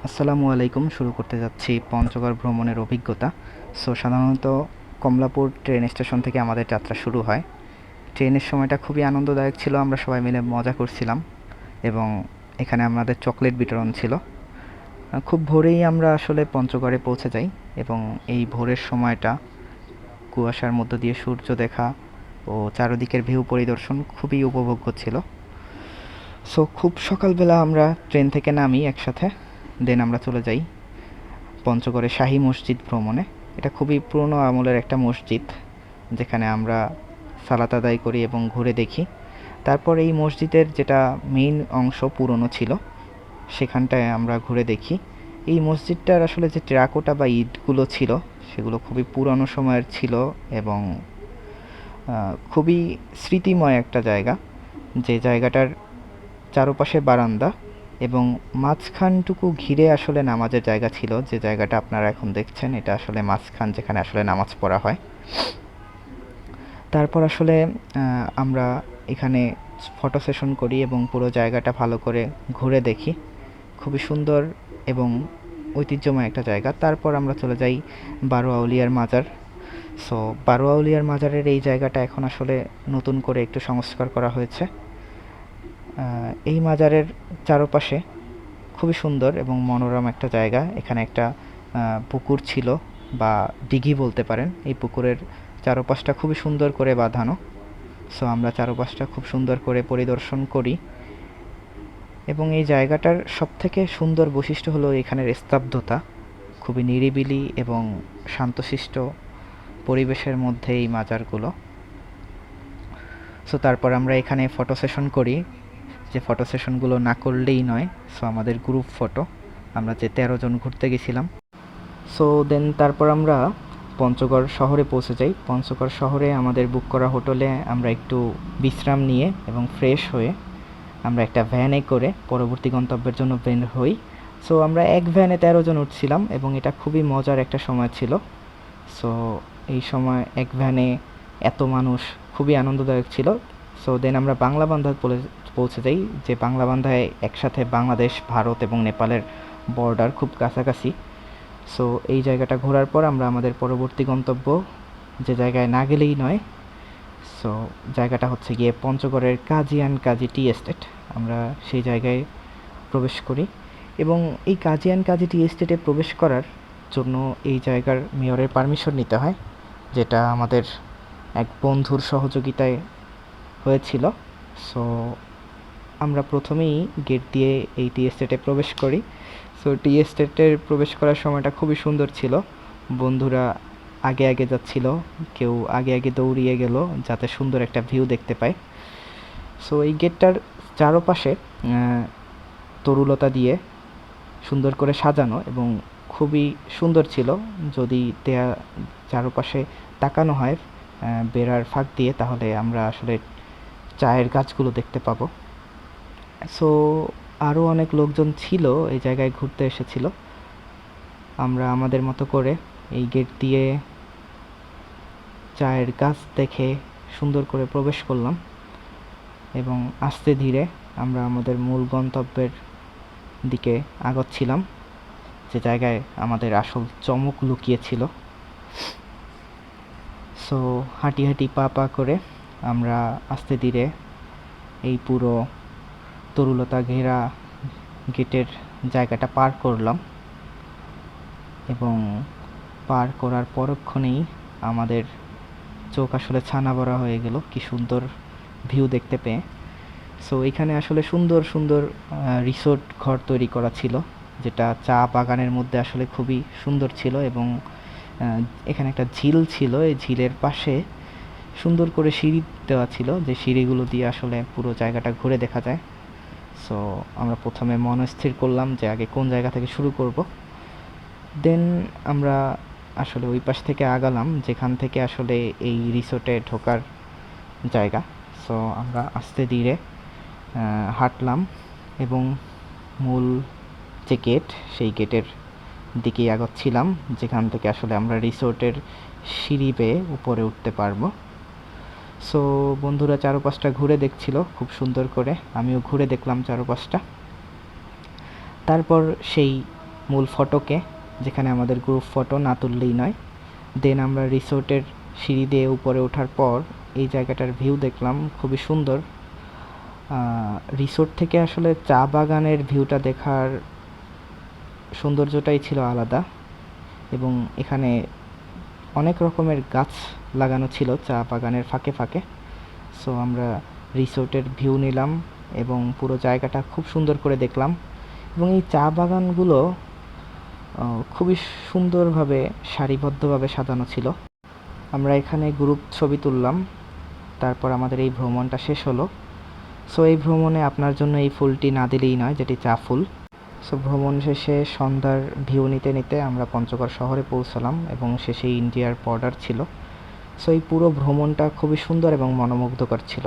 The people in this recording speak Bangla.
আসসালামু আলাইকুম। শুরু করতে যাচ্ছি পঞ্চগড় ভ্রমণের অভিজ্ঞতা। সাধারণত কমলাপুর ট্রেন স্টেশন থেকে আমাদের যাত্রা শুরু হয়। ট্রেনের সময়টা খুবই আনন্দদায়ক ছিল, আমরা সবাই মিলে মজা করছিলাম এবং এখানে আমাদের চকলেট বিতরণ ছিল। খুব ভোরেই আমরা আসলে পঞ্চগড়ে পৌঁছে যাই এবং এই ভোরের সময়টা কুয়াশার মধ্য দিয়ে সূর্য দেখা ও চারদিকের ভিউ পরিদর্শন খুবই উপভোগ্য ছিল। খুব সকালবেলা আমরা ট্রেন থেকে নামি একসাথে, দেন আমরা চলে যাই পঞ্চগড়ে শাহী মসজিদ ভ্রমণে। এটা খুবই পুরনো আমলের একটা মসজিদ, যেখানে আমরা সালাত আদায় করি এবং ঘুরে দেখি। তারপর এই মসজিদের যেটা মেইন অংশ পুরনো ছিল, সেখানটায় আমরা ঘুরে দেখি। এই মসজিদটার আসলে যে টেরাকোটা বা ইটগুলো ছিল, সেগুলো খুবই পুরনো সময়ের ছিল এবং খুবই স্মৃতিময় একটা জায়গা। যে জায়গাটার চারপাশে বারান্দা এবং মাঝখানটুকু ঘিরে আসলে নামাজের জায়গা ছিল। যে জায়গাটা আপনারা এখন দেখছেন, এটা আসলে মাঝখান, যেখানে আসলে নামাজ পড়া হয়। তারপর আসলে আমরা এখানে ফটো সেশন করি এবং পুরো জায়গাটা ভালো করে ঘুরে দেখি। খুবই সুন্দর এবং ঐতিহ্যময় একটা জায়গা। তারপর আমরা চলে যাই বারো আউলিয়ার মাজার। বারো আউলিয়ার মাজারের এই জায়গাটা এখন আসলে নতুন করে একটু সংস্কার করা হয়েছে। এই মাজারের চারপাশে খুবই সুন্দর এবং মনোরম একটা জায়গা। এখানে একটা পুকুর ছিল বা দিঘি বলতে পারেন। এই পুকুরের চারপাশটা খুবই সুন্দর করে বাঁধানো। আমরা চারপাশটা খুব সুন্দর করে পরিদর্শন করি এবং এই জায়গাটার সবথেকে সুন্দর বৈশিষ্ট্য হলো এখানের স্তব্ধতা। খুবই নিরিবিলি এবং শান্তশিষ্ট পরিবেশের মধ্যে এই মাজারগুলো। তারপর আমরা এখানে ফটো সেশন করি, যে ফটো সেশনগুলো না করলেই নয়। আমাদের গ্রুপ ফটো, আমরা যে 13 জন ঘুরতে গেছিলাম। দেন তারপর আমরা পঞ্চগড় শহরে পৌঁছে যাই। পঞ্চগড় শহরে আমাদের বুক করা হোটেলে আমরা একটু বিশ্রাম নিয়ে এবং ফ্রেশ হয়ে আমরা একটা ভ্যানে করে পরবর্তী গন্তব্যের জন্য বের হই। আমরা এক ভ্যানে 13 জন উঠছিলাম এবং এটা খুবই মজার একটা সময় ছিল। এই সময় এক ভ্যানে এত মানুষ খুবই আনন্দদায়ক ছিল। দেন আমরা বাংলাবান্ধা পৌঁছে যাই, যে বাংলাবান্ধায় একসাথে বাংলাদেশ, ভারত এবং নেপালের বর্ডার খুব কাছাকাছি। এই জায়গাটা ঘোরার পর আমরা আমাদের পরবর্তী গন্তব্য, যে জায়গায় না গেলেই নয়, জায়গাটা হচ্ছে গিয়ে পঞ্চগড়ের কাজী অ্যান্ড কাজী টি এস্টেট। আমরা সেই জায়গায় প্রবেশ করি এবং এই কাজী অ্যান্ড কাজী টি এস্টেটে প্রবেশ করার জন্য এই জায়গার মেয়রের পারমিশন নিতে হয়, যেটা আমাদের এক বন্ধুর সহযোগিতায় হয়েছিল। আমরা প্রথমেই গেট দিয়ে এই টি এস্টেটে প্রবেশ করি। টি এস্টেটের প্রবেশ করার সময়টা খুবই সুন্দর ছিল। বন্ধুরা আগে আগে যাচ্ছিল, কেউ আগে আগে দৌড়িয়ে গেল যাতে সুন্দর একটা ভিউ দেখতে পায়। এই গেটটার চারপাশে তরুলতা দিয়ে সুন্দর করে সাজানো এবং খুবই সুন্দর ছিল। যদি চারপাশে তাকানো হয় বেড়ার ফাঁক দিয়ে, তাহলে আমরা আসলে চায়ের গাছগুলো দেখতে পাবো। আরও অনেক লোকজন ছিল এই জায়গায় ঘুরতে এসেছিল। আমরা আমাদের মতো করে এই গেট দিয়ে চায়ের গাছ দেখে সুন্দর করে প্রবেশ করলাম এবং আস্তে ধীরে আমরা আমাদের মূল গন্তব্যের দিকে আগাচ্ছিলাম, যে জায়গায় আমাদের আসল চমক লুকিয়েছিল। হাঁটি হাঁটি পা পা করে আমরা আস্তে ধীরে এই পুরো তরুলতা ঘেরা গেটের জায়গাটা পার করলাম এবং পার করার পরক্ষণেই আমাদের চোখ আসলে ছানা বড়া হয়ে গেল কি সুন্দর ভিউ দেখতে পেয়ে। এখানে আসলে সুন্দর সুন্দর রিসোর্ট ঘর তৈরি করা ছিল, যেটা চা বাগানের মধ্যে আসলে খুবই সুন্দর ছিল এবং এখানে একটা ঝিল ছিল। এই ঝিলের পাশে সুন্দর করে সিঁড়ি দেওয়া ছিল, যে সিঁড়িগুলো দিয়ে আসলে পুরো জায়গাটা ঘুরে দেখা যায়। আমরা প্রথমে মনস্থির করলাম যে আগে কোন জায়গা থেকে শুরু করব। দেন আমরা আসলে ওই পাশ থেকে আগালাম, যেখান থেকে আসলে এই রিসোর্টে ঢোকার জায়গা। আমরা আস্তে ধীরে হাঁটলাম এবং মূল যে গেট, সেই গেটের দিকেই আগাচ্ছিলাম, যেখান থেকে আসলে আমরা রিসোর্টের সিঁড়ি বেয়ে উপরে উঠতে পারবো। বন্ধুরা চারপাশটা ঘুরে দেখছিল খুব সুন্দর করে, আমিও ঘুরে দেখলাম চারপাশটা। তারপর সেই মূল ফটোকে, যেখানে আমাদের গ্রুপ ফটো না তুললেই নয়। দেন আমরা রিসোর্টের সিঁড়ি দিয়ে উপরে ওঠার পর এই জায়গাটার ভিউ দেখলাম, খুবই সুন্দর। রিসোর্ট থেকে আসলে চা বাগানের ভিউটা দেখার সৌন্দর্যটাই ছিল আলাদা, এবং এখানে অনেক রকমের গাছ লাগানো ছিল চা বাগানের ফাঁকে ফাঁকে। সো আমরা রিসোর্টের ভিউ নিলাম এবং পুরো জায়গাটা খুব সুন্দর করে দেখলাম। এবং এই চা বাগানগুলো খুবই সুন্দরভাবে সারিবদ্ধভাবে সাজানো ছিল। আমরা এখানে গ্রুপ ছবি তুললাম, তারপর আমাদের এই ভ্রমণটা শেষ হলো। সো এই ভ্রমণে আপনার জন্য এই ফুলটি না দিলেই নয়, যেটি চা ফুল। সো ভ্রমণ শেষে সন্ধ্যার ভিউ নিতে নিতে আমরা পঞ্চগড় শহরে পৌঁছালাম এবং শেষে ইন্ডিয়ার বর্ডার ছিল। সো এই পুরো ভ্রমণটা খুবই সুন্দর এবং মনোমুগ্ধকর ছিল।